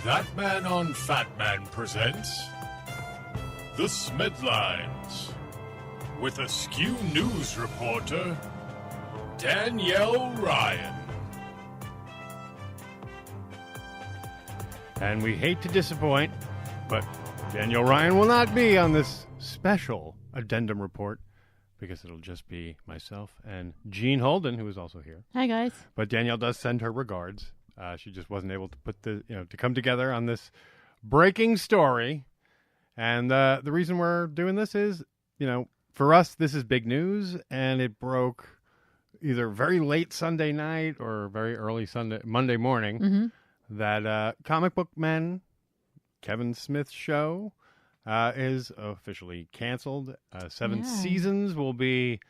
ThatMan on Fatman presents The Smeadlines with askew news reporter Danielle Ryan. And we hate to disappoint, but Danielle Ryan will not be on this special addendum report because it'll just be myself and Jean Holden, who is also here. Hi, guys. But Danielle does send her regards. She just wasn't able to put to come together on this breaking story. And the reason we're doing this is, for us, this is big news, and it broke either very late Sunday night or very early Monday morning that Comic Book Men, Kevin Smith's show, is officially canceled. 7 seasons will be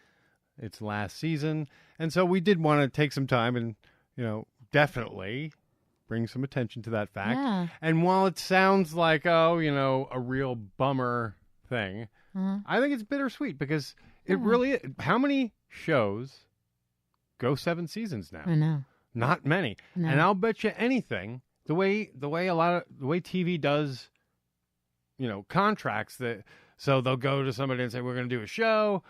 its last season. And so we did want to take some time and, definitely bring some attention to that fact. Yeah. And while it sounds like, a real bummer thing, I think it's bittersweet because it really is. How many shows go 7 seasons now? I know. Not many. No. And I'll bet you anything, the way TV does, contracts so they'll go to somebody and say, we're going to do a show.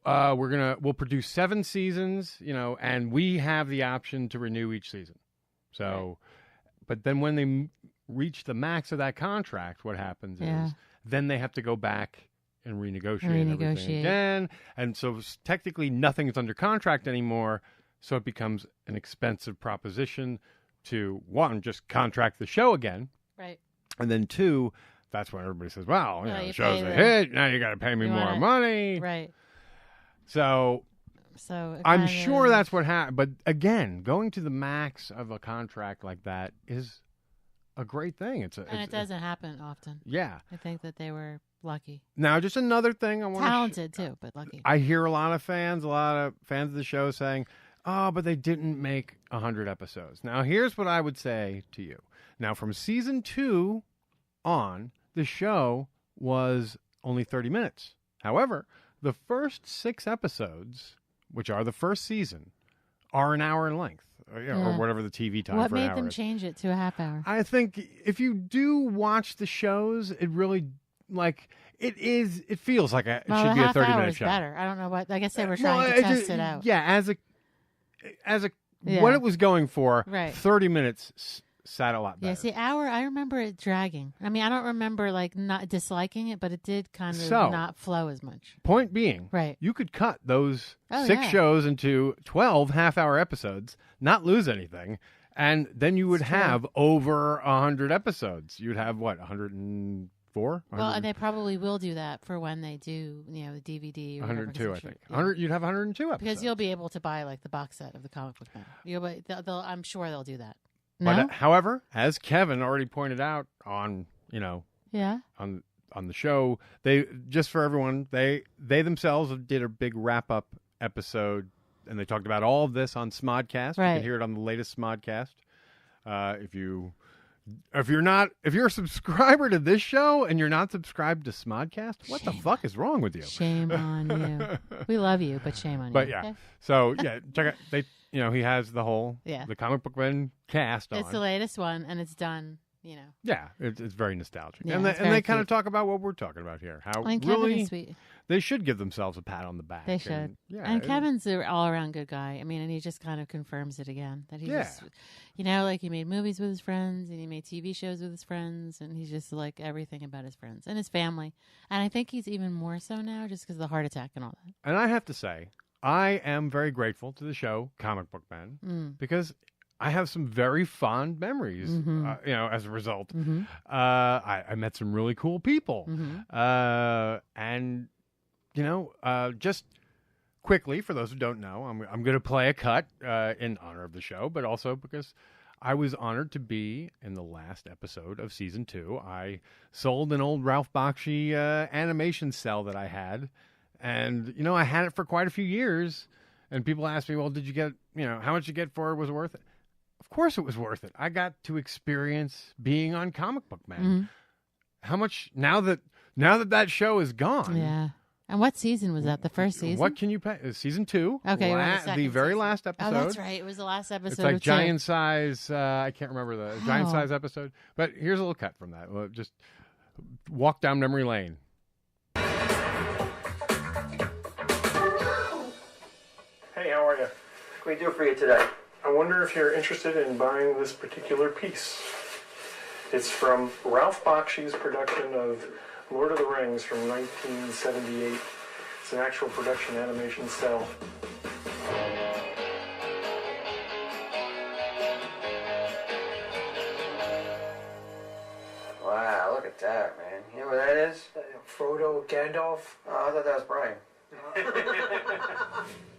We'll produce 7 seasons, and we have the option to renew each season. So, but then when they reach the max of that contract, what happens is then they have to go back and renegotiate everything again. And so technically nothing is under contract anymore. So it becomes an expensive proposition to, 1, just contract the show again. Right. And then 2, that's when everybody says, well, the show's a hit. Now you got to pay me more money. Right. So I'm sure that's what happened. But again, going to the max of a contract like that is a great thing. It doesn't happen often. Yeah. I think that they were lucky. Now, just another thing I want talented too, but lucky. I hear a lot of fans of the show saying, oh, but they didn't make 100 episodes. Now, here's what I would say to you. Now, from season 2 on, the show was only 30 minutes. However, the first 6 episodes, which are the first season, are an hour in length, or whatever the TV time for an hour. What made them change it to a half hour? I think if you do watch the shows, it really, it feels like it should be a 30-minute show. Better. I don't know what. I guess they were trying to test it out. Yeah, as what it was going for, 30 minutes sat a lot better. Yeah, see, I remember it dragging. I mean, I don't remember not disliking it, but it did kind of not flow as much. Point being, you could cut those 6 shows into 12 half-hour episodes, not lose anything, and then you would have over 100 episodes. You'd have, 104? Well, and they probably will do that for when they do, the DVD. Or 102, I think. 100. You'd have 102 episodes. Because you'll be able to buy, the box set of the Comic Book Man. I'm sure they'll do that. No? But, however, as Kevin already pointed out on, on the show, they just for everyone, they themselves did a big wrap-up episode, and they talked about all of this on Smodcast. You can hear it on the latest Smodcast. If you're a subscriber to this show and you're not subscribed to Smodcast, what the fuck is wrong with you? Shame on you. We love you, but shame on you. But yeah, so check out he has the whole the Comic Book Men cast on. It's the latest one, and it's done. Yeah, it's very nostalgic, yeah, and they kind of talk about what we're talking about here. How and really Kevin is sweet. They should give themselves a pat on the back. They should. And Kevin's an all-around good guy. I mean, and he just kind of confirms it again that he just, he made movies with his friends and he made TV shows with his friends, and he's just everything about his friends and his family. And I think he's even more so now just because of the heart attack and all that. And I have to say, I am very grateful to the show Comic Book Men because I have some very fond memories, as a result. I met some really cool people. And, just quickly, for those who don't know, I'm going to play a cut in honor of the show, but also because I was honored to be in the last episode of Season 2. I sold an old Ralph Bakshi animation cell that I had. And, I had it for quite a few years. And people asked me, well, did you get, how much you get for it? Was it worth it? Of course it was worth it. I got to experience being on Comic Book Man. How much, now that show is gone. Yeah. And what season was that? The first season? What can you pay? Season 2. Okay, the very last episode. Oh, that's right. It was the last episode. It's like of giant size. I can't remember the giant size episode. But here's a little cut from that. We'll just walk down memory lane. Hey, how are you? What can we do for you today? I wonder if you're interested in buying this particular piece. It's from Ralph Bakshi's production of Lord of the Rings from 1978. It's an actual production animation cell. Wow, look at that, man. You know what that is? Frodo Gandalf. Oh, I thought that was Brian.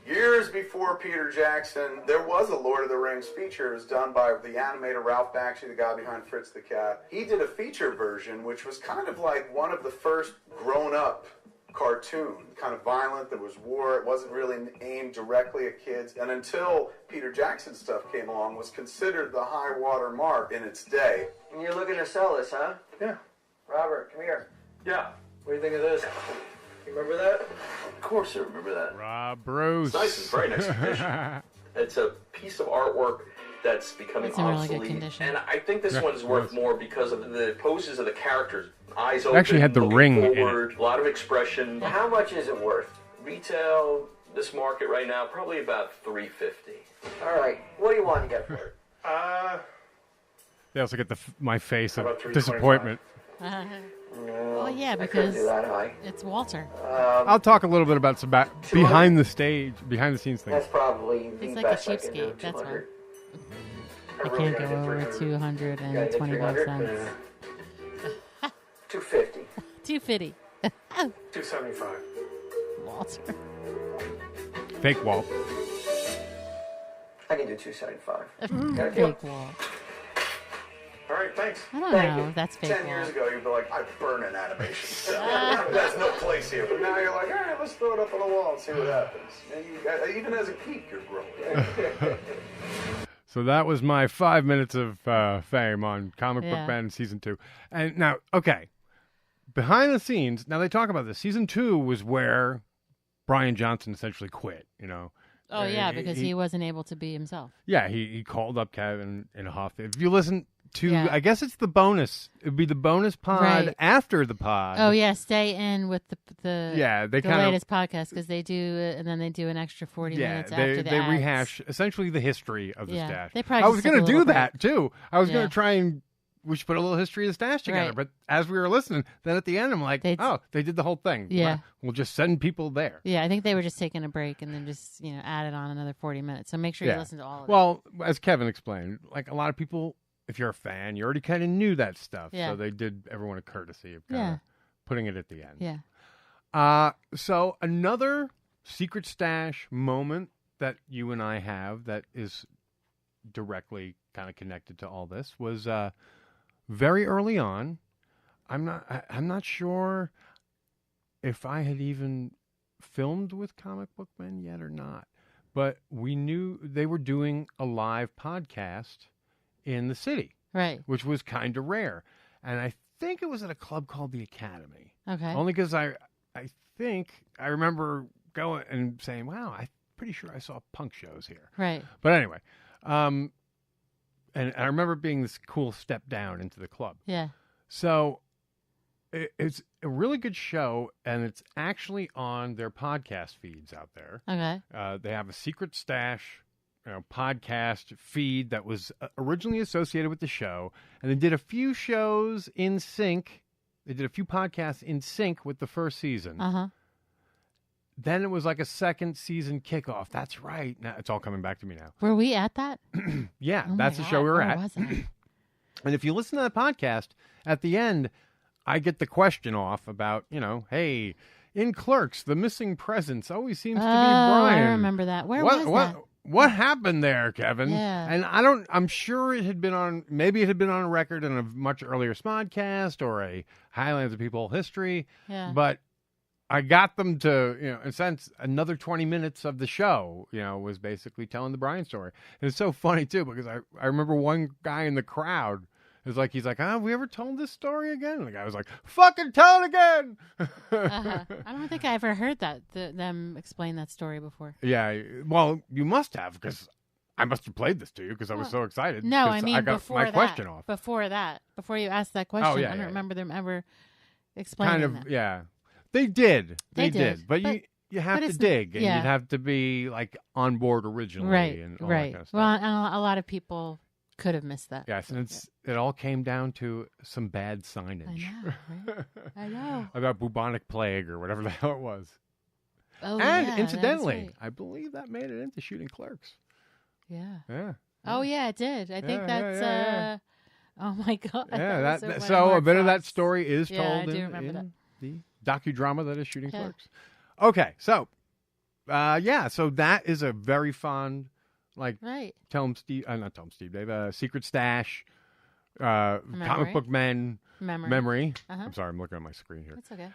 Years before Peter Jackson, there was a Lord of the Rings feature. It was done by the animator Ralph Bakshi, the guy behind Fritz the Cat. He did a feature version, which was kind of like one of the first grown-up cartoon, kind of violent. There was war. It wasn't really aimed directly at kids. And until Peter Jackson stuff came along, was considered the high water mark in its day. And you're looking to sell this, huh? Yeah. Robert, come here. Yeah. What do you think of this? You remember that? Of course I remember that. Rob Bruce. It's nice. It's very nice condition. It's a piece of artwork that's becoming It's in really obsolete. good condition. And I think this one's worth more because of the poses of the characters. Eyes It open, actually had the looking ring in forward, a lot of expression. How much is it worth? Retail, this market right now, probably about $350. All right. What do you want to get for it? They also get my face of About $325. disappointment. Oh, yeah, I couldn't because do that high. it's Walter. I'll talk a little bit about some behind the scenes things. That's probably the He's like a best I can do. cheapskate, that's why. 200. I really can't gotta go get over 300. 225 cents. 250. 250. 275. Walter. Fake Walt. I can do 275. Got a deal? Fake Walt. All right, thanks. I don't Thank know you. if that's fake 10 years Walt. ago, you'd be like, I'd burn an animation cell. There's no place here. But now you're like, all right, let's throw it up on the wall and see what happens. And even as a geek, you're growing. So that was my 5 minutes of fame on Comic Book Man Season 2. And now, okay, behind the scenes, now they talk about this. Season 2 was where Brian Johnson essentially quit, you know. Oh, yeah, because he wasn't able to be himself. Yeah, he called up Kevin and Huff. If you listen to, Yeah. I guess it's the bonus. It would be the bonus pod Right. after the pod. Oh, yeah, stay in with the they the kind of latest podcast because they do it, and then they do an extra 40 minutes after the they ads. rehash essentially the history of the Yeah, stash. they probably I just was took going a to do little that too. I was going Yeah. to try and we should put a little history of the stash together. Right. But as we were listening, then at the end, I'm like, They did the whole thing. Yeah. Well, we'll just send people there. Yeah, I think they were just taking a break and then just, added on another 40 minutes. So make sure you listen to all of it. Well, as Kevin explained, like a lot of people, if you're a fan, you already kind of knew that stuff. Yeah. So they did everyone a courtesy of kind of putting it at the end. Yeah. So another secret stash moment that you and I have that is directly kind of connected to all this was very early on. I'm not sure if I had even filmed with Comic Book Men yet or not, but we knew they were doing a live podcast in the city, Right. which was kind of rare. And I think it was at a club called the Academy. Okay. Only because I think I remember going and saying, wow, I'm pretty sure I saw punk shows here. Right. But anyway, and I remember being this cool step down into the club. Yeah. So it's a really good show, and it's actually on their podcast feeds out there. Okay. They have a secret stash podcast feed that was originally associated with the show, and they did a few shows in sync. They did a few podcasts in sync with the first season. Uh-huh. Then it was like a second season kickoff. That's right. Now it's all coming back to me now. Were we at that? Yeah, Oh my that's the God. show we were Where at. was I? And if you listen to that podcast, at the end, I get the question off about, hey, in Clerks, the missing presence always seems to be Brian. I remember that. Where was that? What happened there, Kevin? Yeah. And I'm sure it had been on a record in a much earlier Smodcast or a Highlands of People history. Yeah. But I got them to, in a sense, another 20 minutes of the show, was basically telling the Brian story. And it's so funny, too, because I remember one guy in the crowd It's like he's like, have we ever told this story again? And the guy was like, fucking tell it again. I don't think I ever heard them explain that story before. Yeah, well, you must have, because I must have played this to you because I was so excited. No, I mean I got before my question off. Before you asked that question, yeah, I don't yeah. remember them ever explaining that. Yeah. They did. They did. But you have to dig, and yeah. you'd have to be like on board originally, Right, and all right. that kind of stuff. Well, and a lot of people could have missed that. Yes, and it all came down to some bad signage. I know, right? I know. About bubonic plague or whatever the hell it was. Oh, and yeah, incidentally, that's right. I believe that made it into Shooting Clerks. Yeah. Yeah. Oh, yeah, it did. I think that's. yeah. Oh my God. Yeah, that was so a Mark bit of that Fox. story is Yeah, told I do in remember that. the docudrama that is Shooting Yeah. Clerks. Okay, so so that is a very fond, like, Right. not Tell 'em Steve Dave, Secret Stash, comic book men memory. I'm sorry, I'm looking at my screen here. That's okay.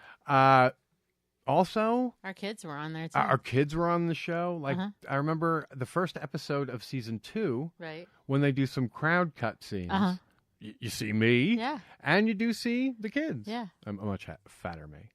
Also, Our kids were on there too. our kids were on the show. Like, I remember the first episode of season 2, right. when they do some crowd cut scenes. You see me, Yeah. and you do see the kids. Yeah. A much fatter me.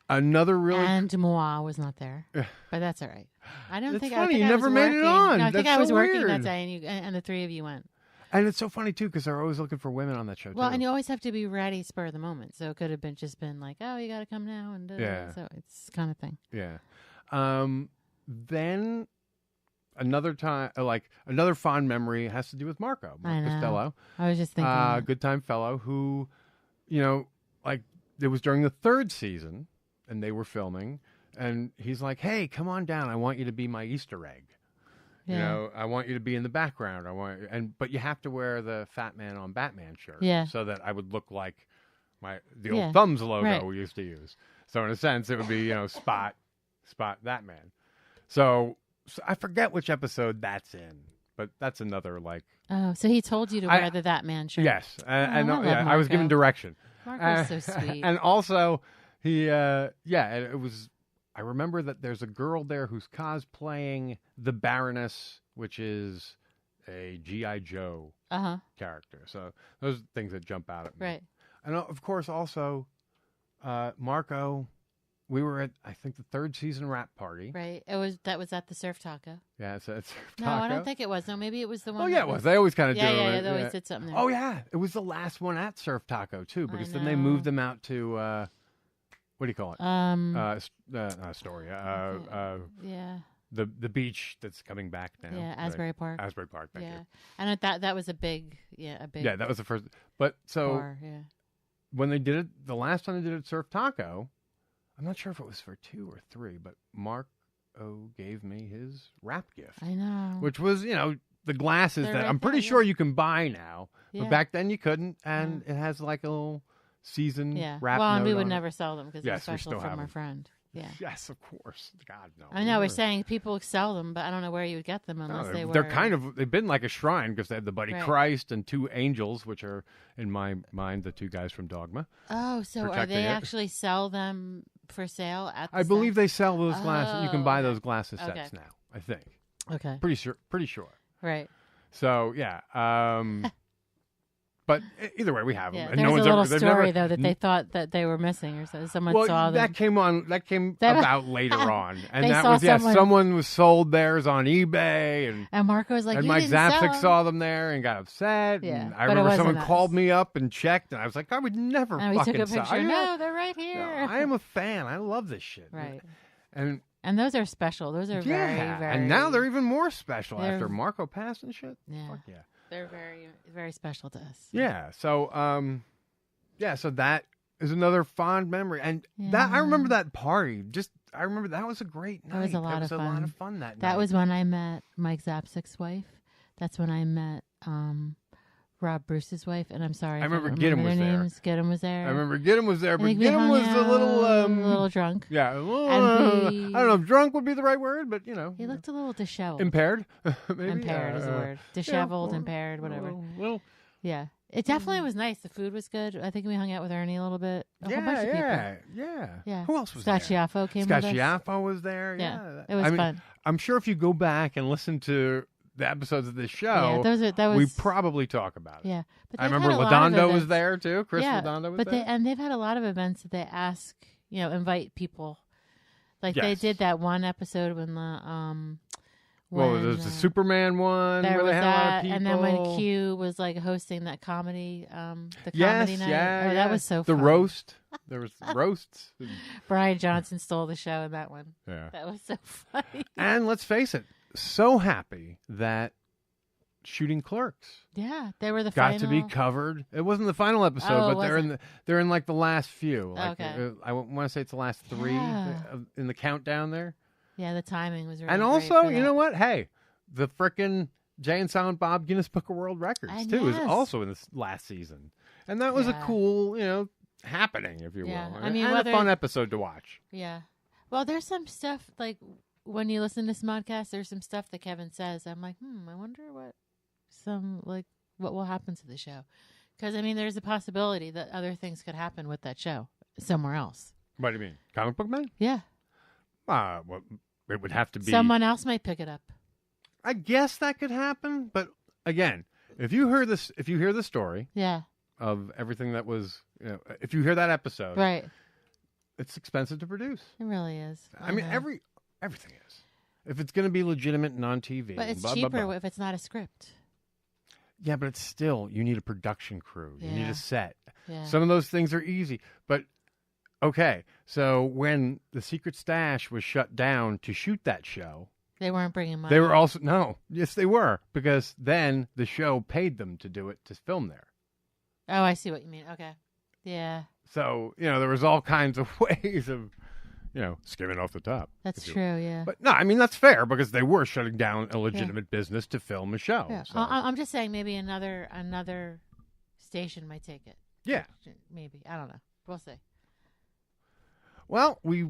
Another really And Moa was not there, but that's all right. I don't It's think. funny, I think you I never was made it working. on. No, I think That's I was so working that weird. day, and the three of you went. And it's so funny too because they're always looking for women on that show. Well, too. and you always have to be ready, spur of the moment. So it could have been like, oh, you got to come now, and Yeah. So it's kind of thing. Yeah. Then another time, another fond memory has to do with Mark I know. Costello. I was just thinking. Good time fellow who, it was during the 3rd season and they were filming and he's like, hey, come on down. I want you to be my Easter egg. Yeah. I want you to be in the background. But you have to wear the Fatman on Batman shirt. Yeah. So that I would look like the old Yeah. Thumbs logo Right. we used to use. So in a sense, it would be, spot that man. So I forget which episode that's in, but that's another Oh, so he told you to wear the ThatMan shirt. Yes, I love I was given Marco. direction. Marco's so sweet. And also, it was. I remember that there's a girl there who's cosplaying the Baroness, which is a G.I. Joe character. So those are things that jump out at me. Right. And of course, also, Marco. We were at, I think, the 3rd season wrap party. Right. That was at the Surf Taco. Yeah, it's Surf No, Taco. I don't think it was. No, maybe it was the one. Oh, yeah, it was. They always kind of do it. Yeah, they always did something there. Oh, yeah. It was the last one at Surf Taco, too, because then they know. moved them out to, what do you call it? Astoria. Yeah. The beach that's coming back now. Yeah, Asbury Park. Asbury Park, thank you. And that was a big. Yeah, that was the first. But so bar, yeah. when they did it, the last time they did it at Surf Taco, I'm not sure if it was for 2 or 3, but Mark gave me his wrap gift. I know. Which was, the glasses They're that right I'm pretty there, sure you can buy now. Yeah. But back then you couldn't, and it has like a little season wrap Well, and note we would on it. never sell them because they're Yes, we special still from have our them. friend. Yeah. Yes, of course. God, no. I know we're saying people sell them, but I don't know where you would get them unless they were. They've been like a shrine because they have the Buddy Right. Christ and 2 angels, which are, in my mind, the 2 guys from Dogma. Oh, so are protecting they it. actually sell them for sale at the I believe stand? they sell those glasses. You can buy okay. those glasses Okay. sets now, I think. Okay. Pretty sure. Right. So, yeah. But either way, we have them. Yeah. And There's no one's a little ever, they've story, never, though, that they thought that they were missing or so. Someone well, saw them. that came about later on. And They that saw was, someone was sold theirs on eBay. And Marco was like, And you Mike didn't sell Zapsik them. saw them there and got upset. Yeah, And I but it remember someone wasn't called us. me up and checked, and I was like, I would never And we fucking took a sell. picture. You know, No, they're right here. no, I am a fan. I love this shit. Right. And those are special. Those are very, very. and now they're even more special They're- after Marco passed and shit. Yeah. Fuck yeah. They're very, very special to us. Yeah. So, so that is another fond memory, and that I remember that party. I remember that was a great night. That was a lot that of was fun. a lot of fun that night. That was when I met Mike Zapsik's wife. That's when I met Rob Bruce's wife. And I'm sorry, I remember don't Gidim remember was their there. names. Gidim was there. I remember Gidim was there, I but think we Gidim hung was out a little, little drunk. Yeah, And I don't know if drunk would be the right word, but He looked a little disheveled. impaired. Maybe? Impaired is the word. Disheveled, impaired, whatever. Yeah. It definitely was nice. The food was good. I think we hung out with Ernie a little bit. A whole bunch of people. Yeah. Who else was Scott there? Schiaffo came Scott with us. Schiaffo was there. Yeah, Yeah. it was fun. I'm sure if you go back and listen to the episodes of this show, that was we probably talk about it. Yeah, but I they've remember had a lot of Ladondo was events. there too. Chris Yeah, Ladondo was but there. they've had a lot of events that they ask, invite people. Like they Yes. did that one episod when the Well, there's the Superman one there where was they had a lot of that, people. and then when Q was like hosting that comedy, the Yes, comedy night. yeah, that was so the fun. roast. There was roasts. Brian Johnson stole the show in that one. Yeah. That was so funny. And let's face it, so happy that Shooting Clerks Yeah, they were the got final. to be covered. It wasn't the final episode, Oh, it but they're in like the last few. Like, Okay. I want to say it's the last 3 Yeah. in the countdown there. Yeah, the timing was really And great also, for you that. know what? Hey, the frickin' Jay and Silent Bob Guinness Book of World Records And too is yes. also in this last season, and that was a Yeah. cool, happening, if you Yeah, will. I mean, and whether- a fun episode to watch. Yeah. Well, there's some stuff like when you listen to Smodcast, there's some stuff that Kevin says. I'm like, I wonder what will happen to the show. Because, I mean, there's a possibility that other things could happen with that show somewhere else. What do you mean, Comic Book Man? Yeah. Well, it would have to be. Someone else might pick it up. I guess that could happen, but again, if you hear the story Yeah. of everything that was, if you hear that episode, Right. it's expensive to produce. It really is. I mean, know. everything is. If it's going to be legitimate and on TV, But it's blah, cheaper blah, blah. if it's not a script. Yeah, but it's still, you need a production crew. You need Yeah. a set. Yeah. Some of those things are easy. But, okay, so when the Secret Stash was shut down to shoot that show, They weren't bringing money. they were also, no, yes, they were, because then the show paid them to do it, to film there. Oh, I see what you mean. Okay. Yeah. So, there was all kinds of ways of, skimming off the top. That's if you true, will. yeah. But, no, I mean, that's fair, because they were shutting down a legitimate business to film a show. Yeah. So. I'm just saying maybe another station might take it. Yeah. Maybe. I don't know. We'll see. Well, we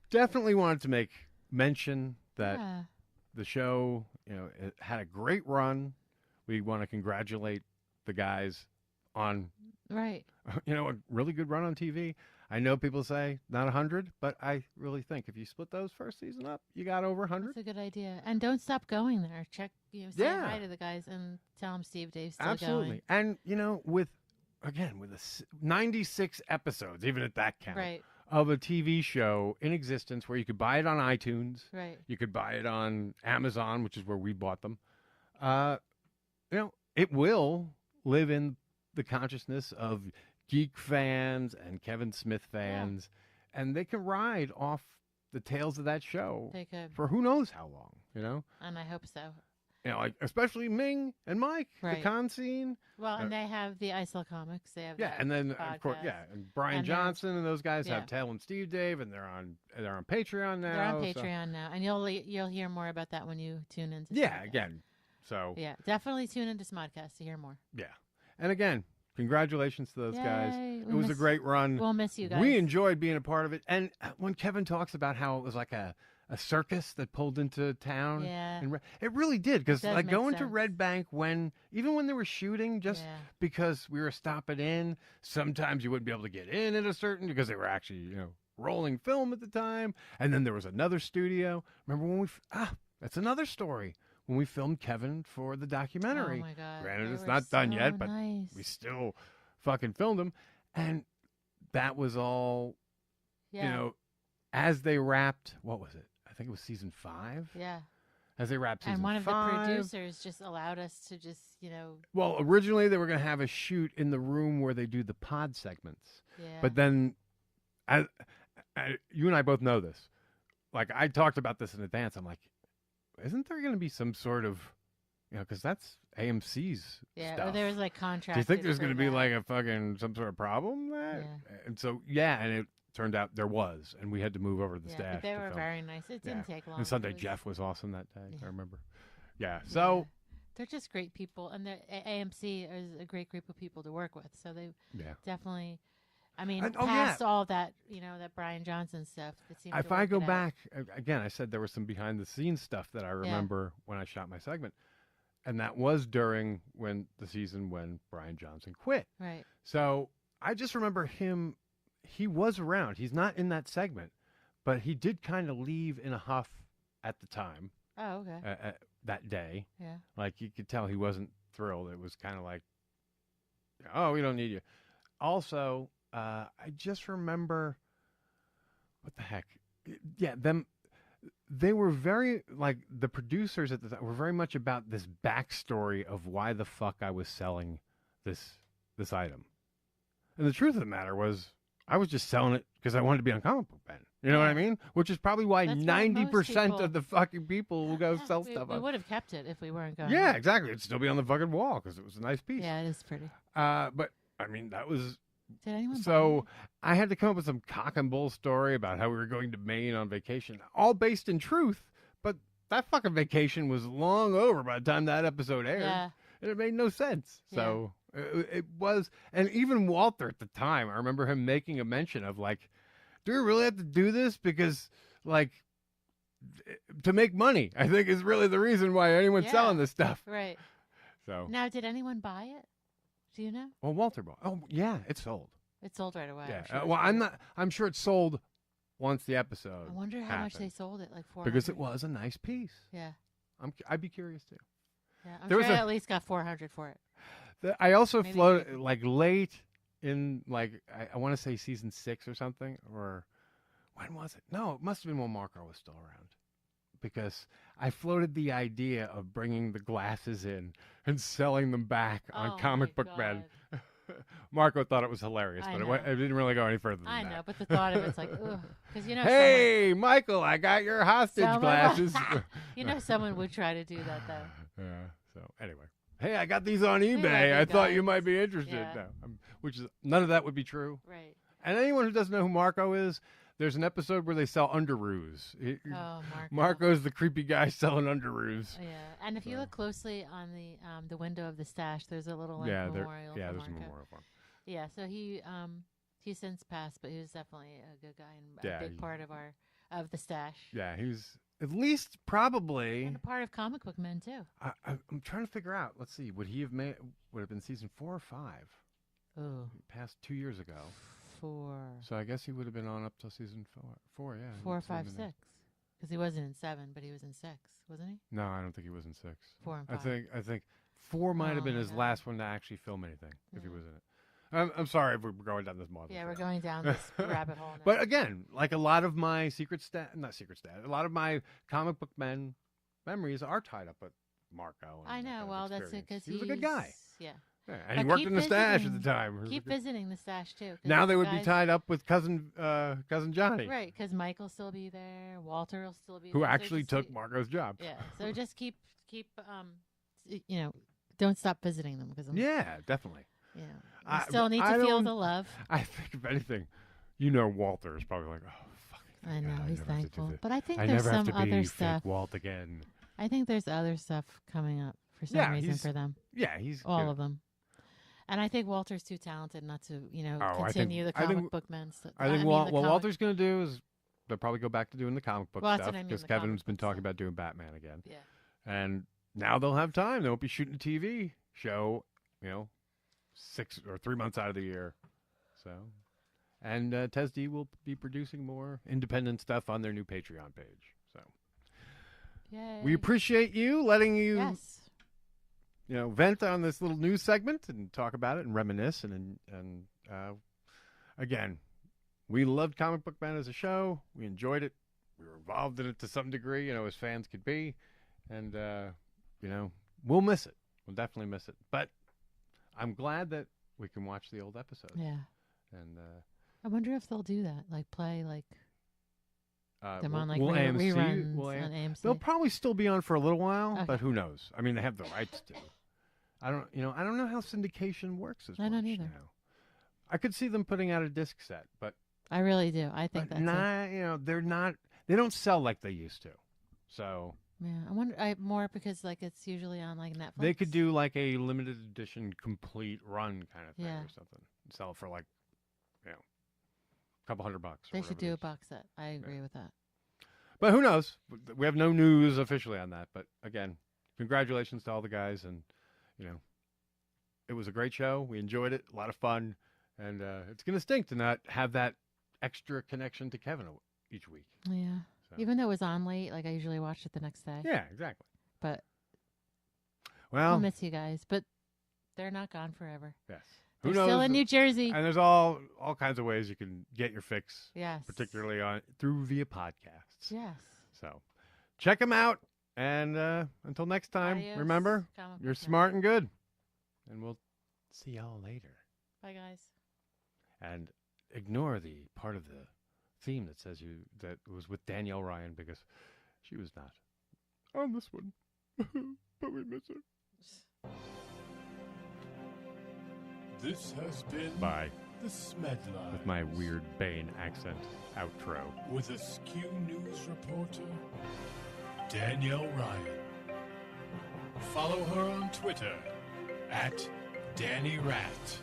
definitely wanted to make mention that Yeah. the show, it had a great run. We want to congratulate the guys on, Right. a really good run on TV. I know people say not 100, but I really think if you split those first season up, you got over 100. That's a good idea. And don't stop going there. Check, say Yeah. hi to the guys and tell them Steve Dave's still Absolutely. And, with 96 episodes, even at that count, going. Right. of a TV show in existence where you could buy it on iTunes. Right. You could buy it on Amazon, which is where we bought them. It will live in the consciousness of geek fans and Kevin Smith fans, and they can ride off the tails of that show They could. for who knows how long, And I hope so. like especially Ming and Mike, the Right. con scene. Well, and they have the ISL comics. They have Yeah, that and then of course, podcast. and Brian And they're- Johnson and those guys yeah. have Tail and Steve Dave, and they're on Patreon now. They're on so- Patreon now, and you'll hear more about that when you tune into. Yeah, Smodcast. again. So Yeah, definitely tune into Smodcast to hear more. yeah, and again, congratulations to those guys. Yay. It We was a miss- great run. We'll miss you guys. We enjoyed being a part of it, and when Kevin talks about how it was like a circus that pulled into town, Yeah. and it really did, because It does like make going to sense. Red Bank even when they were shooting, just Yeah. because we were stopping in, sometimes you wouldn't be able to get in at a certain, because they were actually rolling film at the time, and then there was another studio. Remember when that's another story. When we filmed Kevin for the documentary. Oh my God. Granted, They it's were not done so yet, but nice. we still fucking filmed him. And that was all, Yeah. as they wrapped, what was it? I think it was season 5. Yeah. As they wrapped season And one of 5. the producers just allowed us to just, Well, originally they were going to have a shoot in the room where they do the pod segments. yeah. But then, you and I both know this. Like, I talked about this in advance. I'm like, isn't there going to be some sort of, because that's AMC's yeah, stuff. or there was like contracts. Do you think there's going to be like a fucking some sort of problem there? Yeah. And so and it turned out there was, and we had to move over to the Yeah, staff. but they to were film. very nice. It didn't take long. And Sunday It was- Jeff was awesome that day. Yeah. I remember. Yeah. So Yeah. They're just great people, and AMC is a great group of people to work with. So they yeah. definitely, I mean, And- past all that, that Brian Johnson stuff. That seemed If to I work go it out. back again, I said there was some behind the scenes stuff that I remember when I shot my segment, and that was during the season when Brian Johnson quit. Right. So I just remember him. He was around. He's not in that segment, but he did kind of leave in a huff at the time. Oh, okay. that day. Yeah. Like, you could tell he wasn't thrilled. It was kind of like, oh, we don't need you. Also, I just remember, what the heck? Yeah, they were very, like, the producers at the time were very much about this backstory of why the fuck I was selling this item. And the truth of the matter was, I was just selling it because I wanted to be on Comic Book Ben. You know what I mean? Which is probably why That's why 90% of the fucking people will go sell stuff. We would have kept it if we weren't going. Yeah, exactly. It'd still be on the fucking wall because it was a nice piece. Yeah, it is pretty. But, I mean, that was... Did anyone So I had to come up with some cock and bull story about how we were going to Maine on vacation, all based in truth. But that fucking vacation was long over by the time that episode aired. Yeah. And it made no sense. So it was, and even Walter at the time, I remember him making a mention of like, do we really have to do this? Because like, to make money, I think is really the reason why anyone's selling this stuff. Right. So now, did anyone buy it? Do you know? Well, Walter bought. Oh, yeah, it sold. It sold right away. Yeah. I'm sure it sold once the episode. I wonder how much they sold it. Like 400. Because it was a nice piece. Yeah. I'd be curious too. Yeah, I'm sure I at least got 400 for it. I also floated like late in like I want to say season 6 or something, or when was it? No, it must have been when Marco was still around. Because I floated the idea of bringing the glasses in and selling them back on Comic Book Ben. Marco thought it was hilarious, but it didn't really go any further than that. I know, but the thought of it's like, ugh. Because you know, hey, Michael, I got your hostage glasses. You know, someone would try to do that though. Yeah. So anyway, hey, I got these on eBay. I thought you might be interested. Yeah. No, which is none of that would be true. Right. And anyone who doesn't know who Marco is, there's an episode where they sell underoos. Marco. Marco's the creepy guy selling underoos. Yeah, and if you look closely on the window of the stash, there's a little memorial. Yeah, for there's Marco. a memorial for him. Yeah, so he's since passed, but he was definitely a good guy and a big part of the stash. Yeah, he was at least probably and a part of Comic Book Men too. I'm trying to figure out. Let's see. Would have been season 4 or 5? Oh, passed 2 years ago. 4. So I guess he would have been on up till season 4. Yeah. 4, 5, 6. Because he wasn't in 7, but he was in 6, wasn't he? No, I don't think he was in 6. 4 and 5. I think 4 might have been his last one to actually film anything if he was in it. I'm sorry if we're going down this model. Yeah, we're going down this rabbit hole now. But again, like a lot of my a lot of my Comic Book Men memories are tied up with Marco. I know. Well, that's it because he was a good guy. Yeah. And he worked in the stash at the time. Keep visiting the stash too. Now they would be tied up with cousin Johnny. Right, because Mike will still be there. Walter will still be there. Who actually took Marco's job. Yeah. So just keep don't stop visiting them because yeah, definitely. Yeah. You still need to feel the love. I think if anything, Walter is probably like, oh fuck. I know he's thankful, but I think I there's never have some to be other fake stuff. Walt again. I think there's other stuff coming up for some reason for them. Yeah, he's all of them. And I think Walter's too talented not to, continue the comic book men stuff. I think what Walter's going to do is they'll probably go back to doing the comic book stuff because Kevin's been talking about doing Batman again. Yeah. And now they'll have time. They won't be shooting a TV show, 6 or 3 months out of the year. So, and TESD will be producing more independent stuff on their new Patreon page. So, yay. We appreciate you letting you. Yes. Vent on this little news segment and talk about it and reminisce. And again, we loved Comic Book Man as a show. We enjoyed it. We were involved in it to some degree, as fans could be. And, we'll miss it. We'll definitely miss it. But I'm glad that we can watch the old episodes. Yeah. And I wonder if they'll do that, like play them on AMC, reruns on AMC. They'll probably still be on for a little while, but who knows? I mean, they have the rights to. I don't know how syndication works as much. I don't either. Now. I could see them putting out a disc set, but I really do. I think that's they're not. They don't sell like they used to. So yeah, I wonder. More because it's usually on Netflix. They could do like a limited edition complete run kind of thing or something. Sell it for a couple $100. They should do a box set. I agree with that. But who knows? We have no news officially on that. But again, congratulations to all the guys and. It was a great show. We enjoyed it. A lot of fun. And it's going to stink to not have that extra connection to Kevin each week. Yeah. So. Even though it was on late, I usually watched it the next day. Yeah, exactly. But Well, I'll miss you guys, but they're not gone forever. yes. They're Who knows? still in New Jersey. And there's all kinds of ways you can get your fix. Yes. Particularly via podcasts. Yes. So check them out. And until next time, Adios, remember, comic you're book smart and good. And we'll see y'all later. Bye, guys. And ignore the part of the theme that says that was with Danielle Ryan because she was not on this one. But we miss her. This has been Bye. the Smeadlines. With my weird Bane accent outro. With Askew News reporter, Danielle Ryan. Follow her on Twitter @DannyRat.